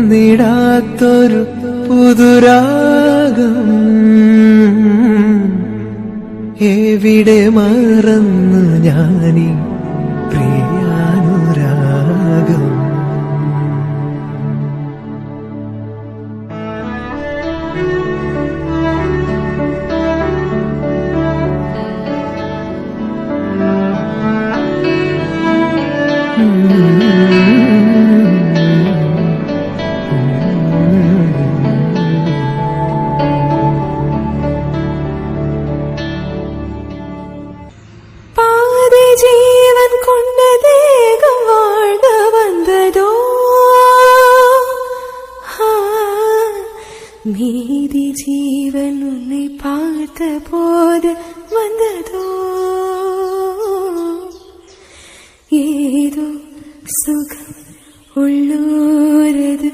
നുണർന്നിടാത്തൊരു പുതുരാഗം എവിടെ മറന്നു ഞാനീ പ്രിയാനുരാഗം. ஜீவன் கொண்ட தேகம் வாழ்க வந்ததோ, மீதி ஜீவன் உன்னை பார்த்த போது வந்ததோ, ஏதோ சுகம் உள்ளூரது,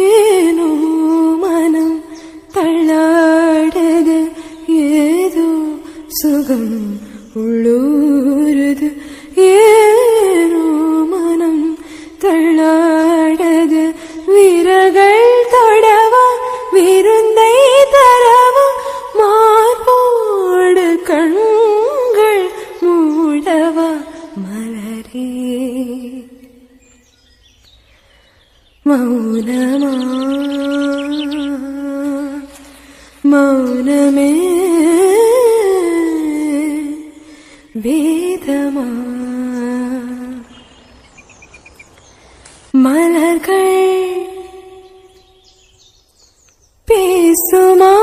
ஏனோ மனம் தள்ளாடது, ஏதோ சுகம் உள்ளூரது, ஏனோ மனம் தள்ளாடது. விரகள் தொடவா விருந்தை தரவா, மார்போடு கண்கள் மூடவா மலரே, மௌனமா மௌனமே வேதமா. மலர்கள் பேசுமா,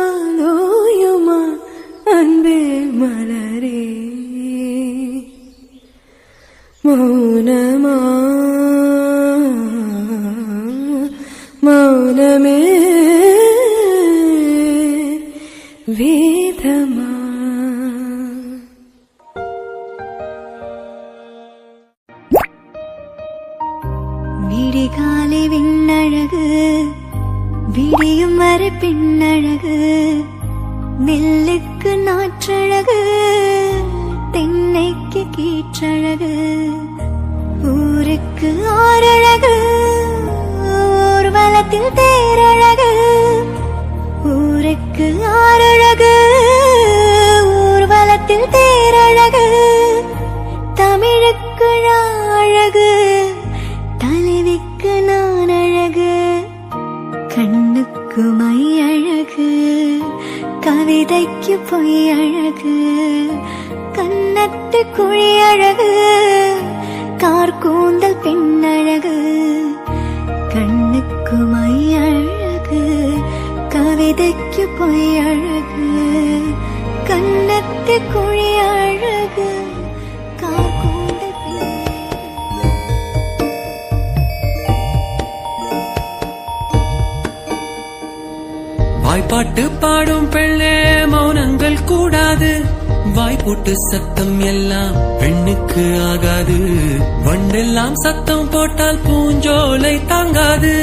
பேசினாலோயுமா அன்பே மலரே, மௌனமா மௌனமே வேதமா. விடிகாலை விண்ணழகு விடியும் வரை பின்னழகு நெல்லுக்கு நாற்றழகு தென்னைக்கு கீற்றழகு ஊருக்கு ஆறழகு ஊர்வலத்தில் தேரழகு ஊருக்கு ஆறழகு ஊர்வலத்தில் தேரழகு தமிழுக்கு அழகு தலைவிக்கு நான் அழகு கண்ணுக்கு மை அழகு கவிதைக்கு பொய் அழகு கன்னத்து குழி அழகு கார்கூந்தல் பெண்ணழகு கண்ணுக்கு மை அழகு கவிதைக்கு பொய் அழகு கன்னத்து குழி அழகு கார்கூந்தல் வாய்ப்பாட்டு பாடும் பெண்ணே மௌனங்கள் கூடாது வாய்ப்போட்டு சத்தம் எல்லாம் பெண்ணுக்கு ஆகாது வண்டெல்லாம் சத்தம் போட்டால் பூஞ்சோலை தாங்காது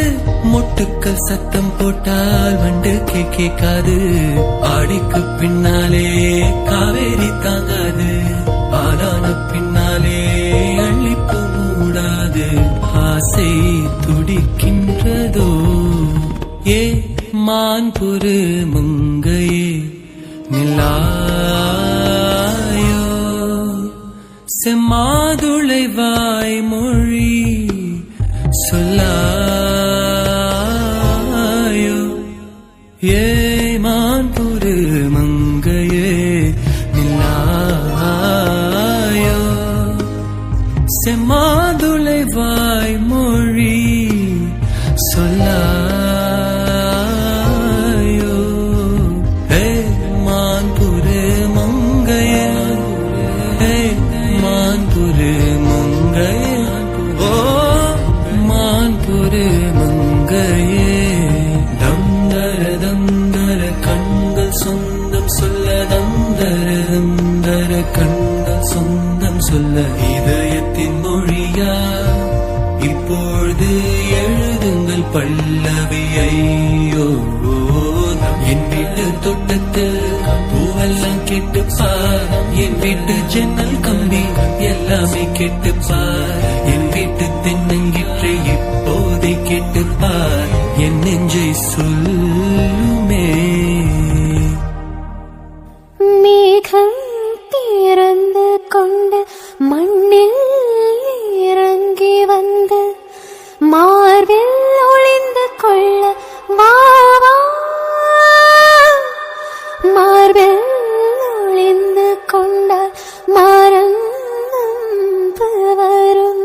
மொட்டுக்கள் சத்தம் போட்டால் வண்டுக்கு கேட்காது ஆடிக்கு பின்னாலே காவேரி தாங்காது ஆளான பின்னாலே அள்ளிப்பு மூடாது ஆசை துடிக்கின்றதோ ஏ மான் பொரு மங்கையே நிலாயோ செம்மாதுளை வாய் மொழி சொல்லாயோ ஏ மான் பொரு மங்கையே நிலாயோ செம்மாதுளை வாய் மொழி சொல்லாயோ கண்கள் சொந்தம் சொல்ல இதயத்தின் மொழியா இப்பொழுது எழுதுங்கள் பல்லவியையோ என் வீட்டு தோட்டத்தில் பூவெல்லாம் கேட்டுப்பார் என் வீட்டு ஜன்னல் கம்பி எல்லாமே கேட்டுப்பார் என் வீட்டு தென்னங்கிற்றை இப்போதை கேட்டுப்பார் என் நெஞ்சை சொல்லுமே கொண்டு மண்ணில் இறங்கி வந்து மார்பில் ஒளிந்து கொள்ள வாவா மார்பில் ஒளிந்து கொண்டால் மறந்து வரும்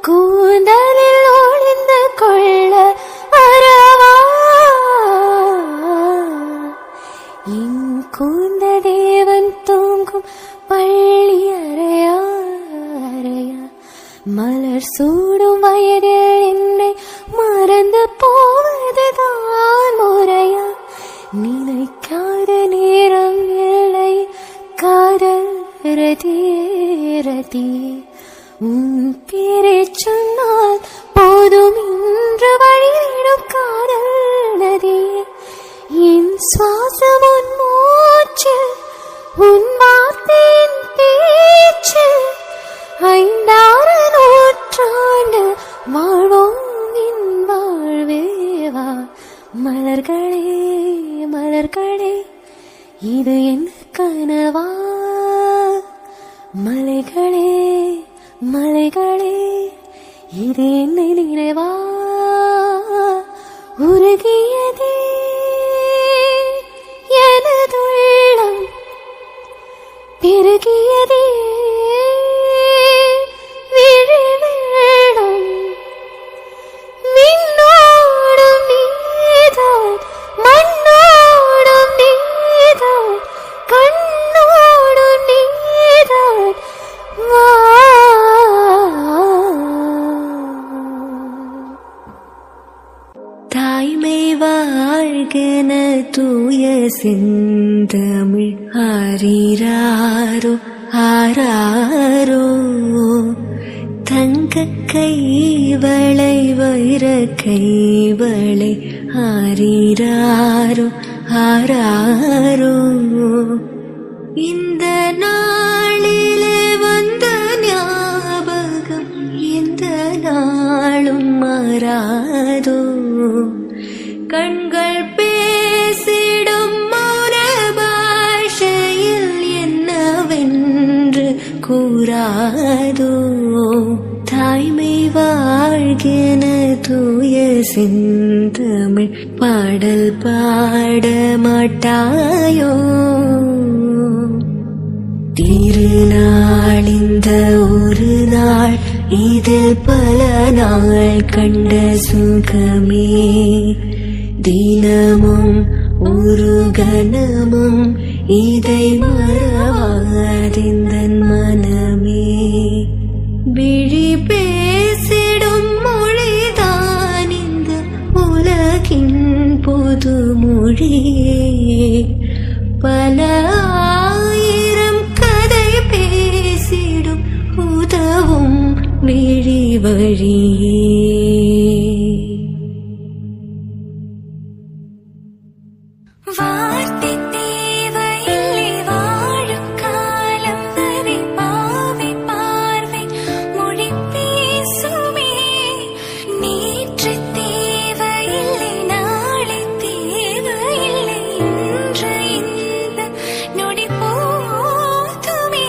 கூந்தலில் ஒளிந்து கொள்ள வரவா என் கூந்த தேவன் தூங்கும் பள்ளி அறையா அறையா மலர் சூடும் வயதில் என்னை மறந்து போவதுதான் முறையா நினைக்காத நேரம் இல்லை காதல் ரதி உன் பேரை சொன்னால் போதும் இன்று வழியிடும் காதல் நதியே என் சுவாசம் உன் மூச்சு உன் வார்த்தையின் பேச்சு 5 நூற்றாண்டு வாழ்வோம் என் வாழ்வேவா மலர்களே மலர்களே இது என் கனவா மலைகளே மலைகளே இது என்னை நினைவா உருகியதே எனதுள்ளம் பெருகியதே விழி வெள்ளம் விண்ணோடும் நீதான் மண்ணோடும் நீதான் கண்ணோடும் நீதான் வா தாய்மை வாழ்கென தூய செந்தமிழ் ஆரீராரோ ஆராரோ தங்க கைவளை வைர கைவளை ஆரீராரோ ஆராரோ இந்த நாளிலே வந்த ஞாபகம் எந்த நாளும் மாறாதோ கண்கள் பேசிடும் மௌன பாஷையில் என்னவென்று கூறாதோ தாய்மை வாழ்கின தூய செந்தமிழ் பாடல் பாட மாட்டாயோ திருநாள் இந்த ஒரு நாள் இதில் பல நாள் கண்ட சுகமே தினமும் ஒரு கணமும் இதை மறவாதிந்தன் மனமே விழி பேசிடும் மொழிதான் இந்த உலகின் பொது மொழியே பல ஆயிரம் கதை பேசிடும் உதவும் விழி வழியே வார்த்தை தேவையில்லை வாழும் காலம் வரை பாவை பார்வை மொழி பேசுமே நேற்று தேவையில்லை நாளை தேவையில்லை இன்று இந்த நொடி போதுமே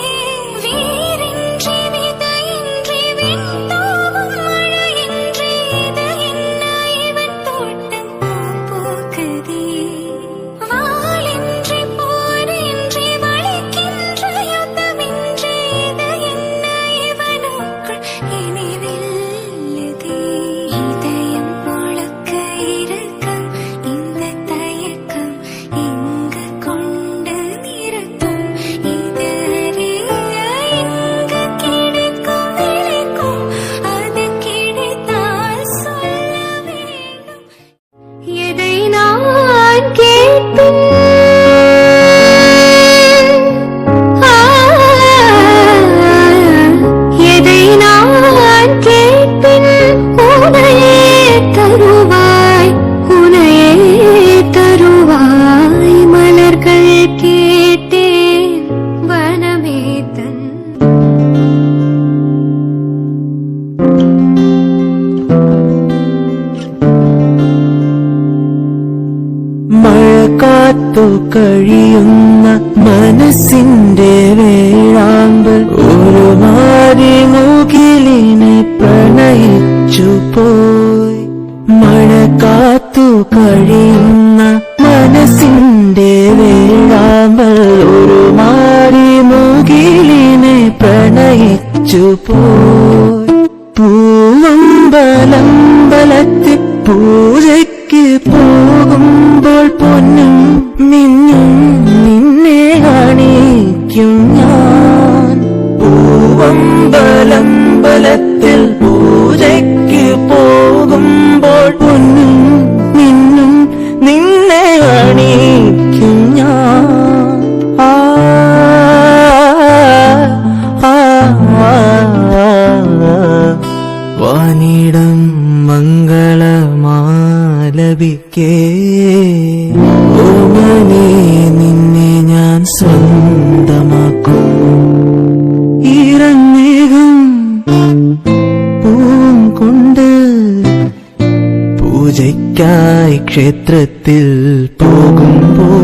வேறின்றி விதையின்றி விண்தோவும் மழையின்றி இது என்ன இவன் தோட்டம் பூக்குதே வாளின்றி போரின்றி வளைக்கின்ற யுத்தமின்றி இது என்ன இவனுக்குள் இனி வெல்லுதே இதயம் முழுக்க இருக்கும் இந்த தயக்கம் இங்கு கொண்டு நிறுத்தும் இது அறிய இங்கு கிடைக்கும் விளைக்கும் அது கிடைத்தால் சொல்ல வேண்டும் எதை நான் கேட்பேன் எதை நான் கேட்பேன் உனையே தருவாய் மலர்கள் கேட்டேன் வனமே தன் മഴക്കാത്തു കഴിയുന്ന മനസ്സിന്റെ വേഴാമ്പൽ ഒരു മാറി മുകിലിനെ പ്രണയിച്ചു പോയി മഴക്കാത്തു കഴിയുന്ന മനസ്സിന്റെ വേഴാമ്പൽ ഒരു മാറി മുകിലിനെ പ്രണയിച്ചു പോയി പൂവമ്പലമ്പലത്തിൽ പൂജയ്ക്ക് പോകുമ്പോൾ പൊന്നും മിന്നും നിന്നെ കാണിക്കും ഞാൻ പൂവമ്പലമ്പലത്തിൽ പൂജയ്ക്ക് പോകുമ്പോൾ പൊന്നും മിന്നും നിന്നെ കാണിക്കും ഞാൻ വാനിടം മംഗളമാലപിക്കേ ഓമനേ നിന്നെ ഞാൻ സ്വന്തമാക്കും ഈറന്നേകം പൂവും കൊണ്ട് പൂജയ്ക്കായി ക്ഷേത്രത്തിൽ പോകുമ്പോൾ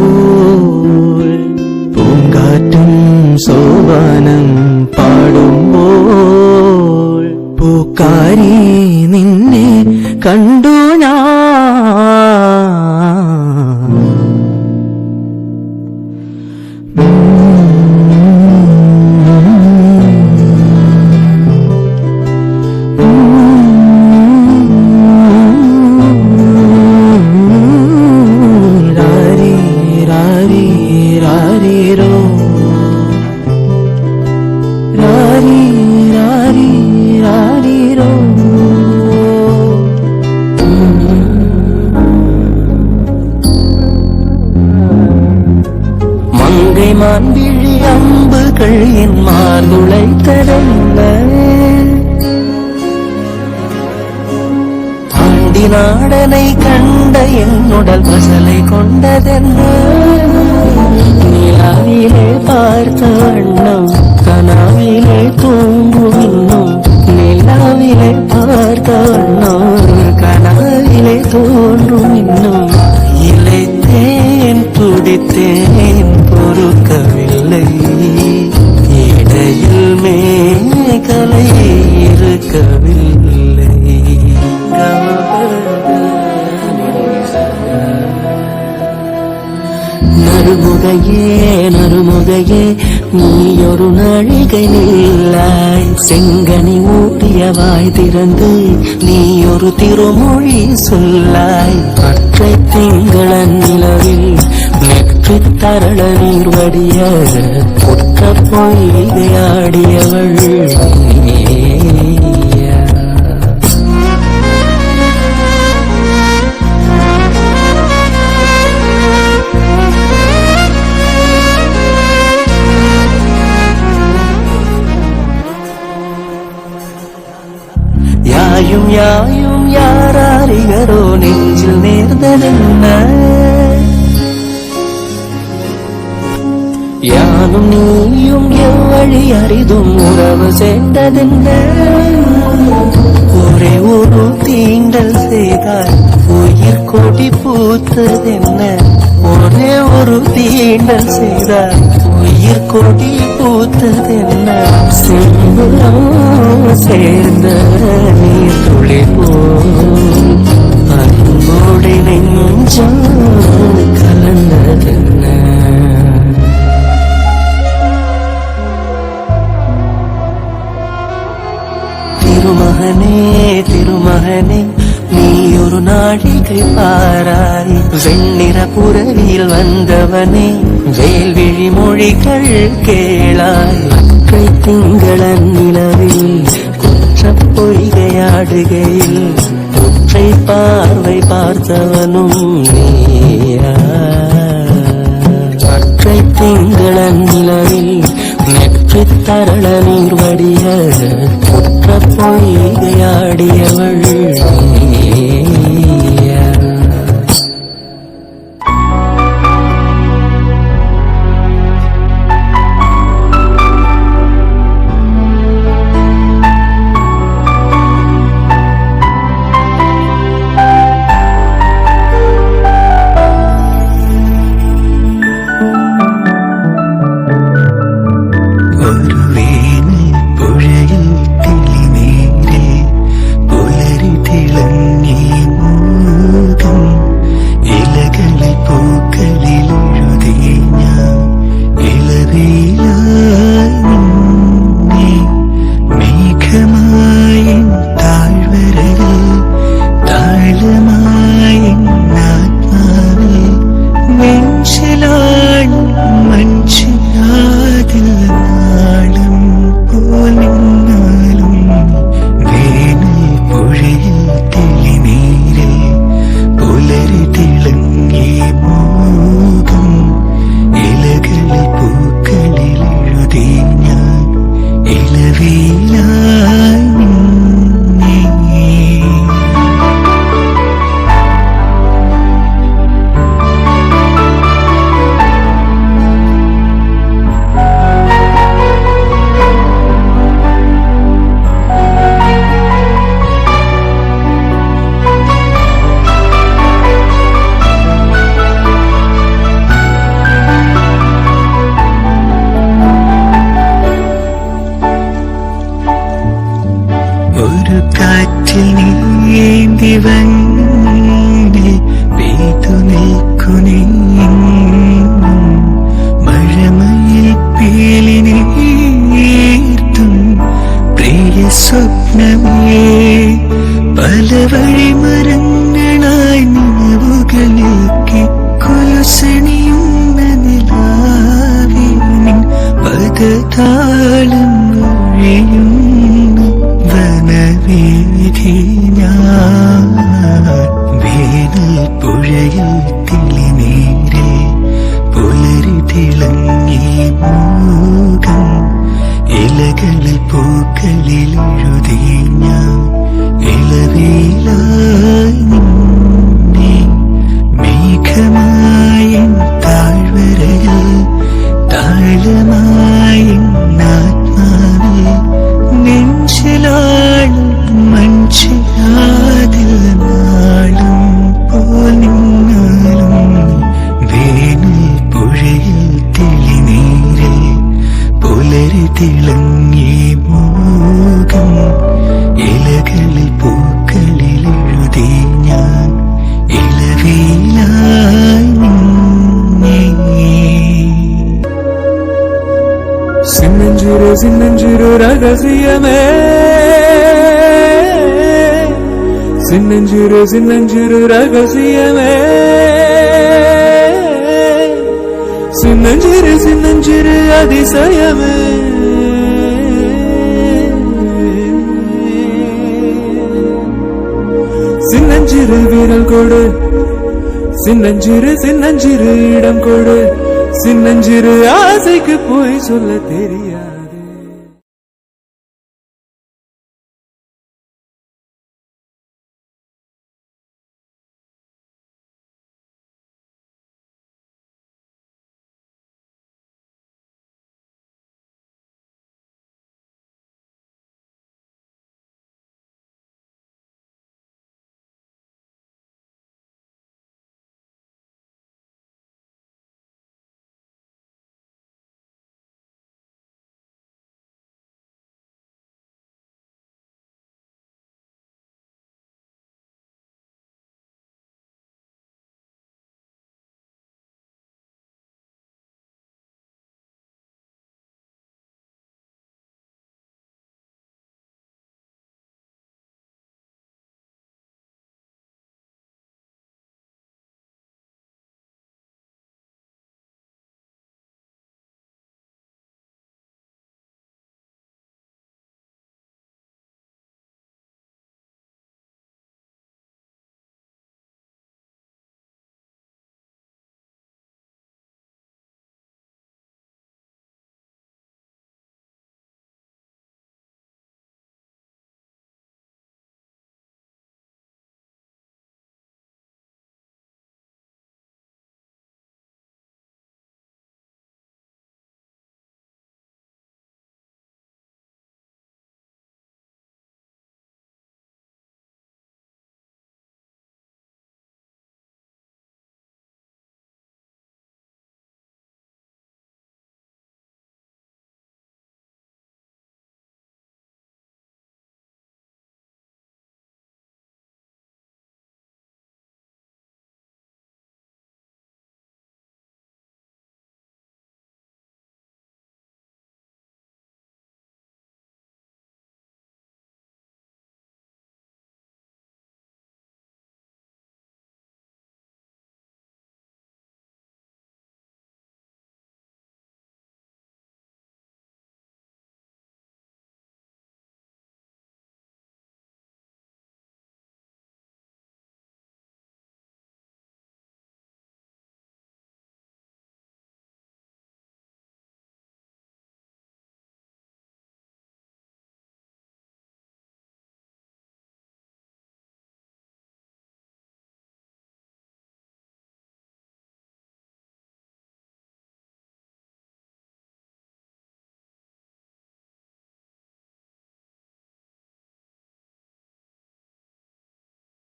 പൂങ്കാറ്റും സോപാനം പാടുമ്പോൾ പൂക്കാരി നിന്നെ കണ്ടു ഞാൻ രാരി രാരി രാരിരോ രാരി രാരി രാരിരോ மங்கை மான்விழி அம்புகள் என் மார்புளை தடந்த மேலாடனை கண்ட என்னுடல் பசலை கொண்டதென்ன நிலாவிலே பார்த்த வண்ணம் கனாவிலே தூங்கும் இன்னும் நிலாவிலே பார்த்த வண்ணம் கனாவிலே தோன்றும் இன்னும் இளைத்தேன் துடித்தேன் பொறுக்கவில்லை இடையில் மேகலை இருக்கவில்லை நறுமுகையே நீயொரு நாழிகை நில்லாய் செங்கனி ஊட்டிய வாய் திறந்து நீயொரு திருமொழி சொல்லாய் பற்றை திங்களன் நிலவில் நெற்றி தரள நீர் வடிய குற்ற பொய்கையாடியவள் யாயும் யாரோ நெஞ்சில் நேர்ந்ததென்ன யானும் நீயும் எவ்வழி அரிதும் உறவு சேர்ந்ததென்ன ஒரே ஒரு தீண்டல் செய்தால் உயிர் கொடி பூத்ததென்ன ஒரே ஒரு தீண்டல் செய்தால் உயிர் கொடி பூத்ததென்ன செம்புலம் சேர்ந்த நீர் துளி போல் அன்போடு நெஞ்சம் கலந்ததென்ன திருமகனே நீ ஒரு நாழிகை பாராய் வெண்ணிற புறவியில் வந்தவனே வேல்விழி மொழிகள் கேளாய் அற்றை திங்களன் நிலவில் குற்ற பொய்கையாடுகையில் ஒற்றை பார்வை பார்த்தவனும் நீயா அற்றை திங்களன் நிலவில் நெற்றி தரள நீர் வடிய குற்ற பொய்கையாடியவள் പൂക്കളിൽ എഴുതി ഞാൻ ഇളവേലായി ரகசியமே சின்னஞ்சிறு சின்னஞ்சிறு ரகசியமே சின்னஞ்சிறு சின்னஞ்சிறு அதிசயமே சின்னஞ்சிறு வீரல் கொடு சின்னஞ்சிறு சின்னஞ்சிறு இடம் கொடு சின்னஞ்சிறு ஆசைக்கு போய் சொல்ல தெரியாது